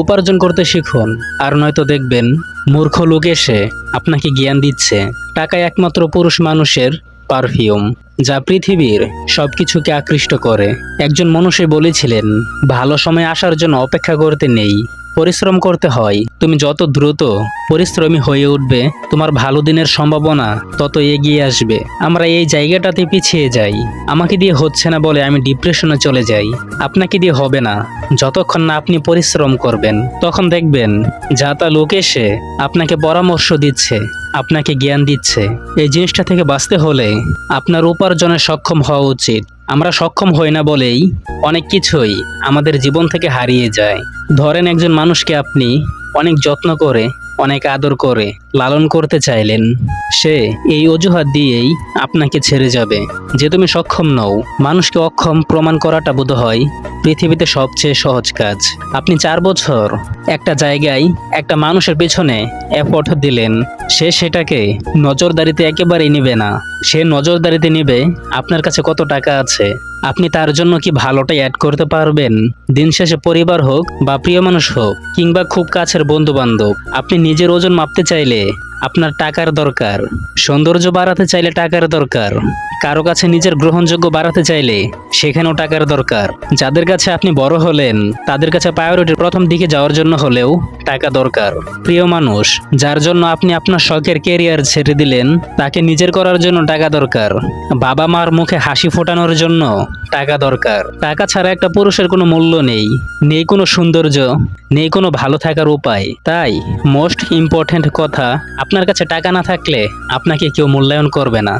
উপার্জন করতে শিখুন, আর নয়তো দেখবেন মূর্খ লোক এসে আপনাকে জ্ঞান দিচ্ছে। টাকা একমাত্র পুরুষ মানুষের পারফিউম, যা পৃথিবীর সবকিছুকে আকৃষ্ট করে। একজন মনুষ্য বলেছিলেন, ভালো সময় আসার জন্য অপেক্ষা করতে নেই, পরিশ্রম করতে হয়। তুমি যত দ্রুত পরিশ্রমী হয়ে উঠবে, তোমার ভালো দিনের সম্ভাবনা তত এগিয়ে আসবে। আমরা এই জায়গাটাতে পিছিয়ে যাই। আমাকে দিয়ে হচ্ছে না বলে আমি ডিপ্রেশনে চলে যাই। আপনাকে দিয়ে হবে না যতক্ষণ না আপনি পরিশ্রম করবেন। তখন দেখবেন যা তা লোক এসে আপনাকে পরামর্শ দিচ্ছে, আপনাকে জ্ঞান দিচ্ছে। এই জিনিসটা থেকে বাঁচতে হলে আপনার উপার্জনে সক্ষম হওয়া উচিত। আমরা সক্ষম হই না বলেই অনেক কিছুই আমাদের জীবন থেকে হারিয়ে যায়। ধরেন একজন মানুষকে আপনি অনেক যত্ন করে, অনেক আদর করে লালন করতে চাইলেন, সে এই অজুহাত দিয়েই আপনাকে ছেড়ে যাবে যে তুমি সক্ষম নও। মানুষকে অক্ষম প্রমাণ করাটা বোধহয় পৃথিবীতে সবচেয়ে সহজ কাজ। আপনি 4 বছর একটা জায়গায় একটা মানুষের পেছনে এফোর্ট দিলেন, সে সেটাকে নজরদারিতে একেবারেই নিবে না। সে নজরদারিতে নিবে আপনার কাছে কত টাকা আছে, আপনি তার জন্য কি ভালোটাই অ্যাড করতে পারবেন। দিন শেষে পরিবার হোক বা প্রিয় মানুষ হোক কিংবা খুব কাছের বন্ধু বান্ধব, আপনি নিজের ওজন মাপতে চাইলে আপনার টাকার দরকার, সৌন্দর্য বাড়াতে চাইলে টাকার দরকার, কারো কাছে নিজের গ্রহণযোগ্য বাড়াতে চাইলে সেখানেও টাকার দরকার। যাদের কাছে আপনি বড় হলেন তাদের কাছে প্রায়োরিটির প্রথম দিকে যাওয়ার জন্য হলেও টাকা দরকার। প্রিয় মানুষ যার জন্য আপনি আপনার শখের ক্যারিয়ার ছেড়ে দিলেন, তাকে নিজের করার জন্য টাকা দরকার। বাবা মার মুখে হাসি ফোটানোর জন্য টাকা দরকার। টাকা ছাড়া একটা পুরুষের কোনো মূল্য নেই, নেই কোনো সৌন্দর্য, নেই কোনো ভালো থাকার উপায়। তাই মোস্ট ইম্পর্ট্যান্ট কথা, আপনার কাছে টাকা না থাকলে আপনাকে কেউ মূল্যায়ন করবে না।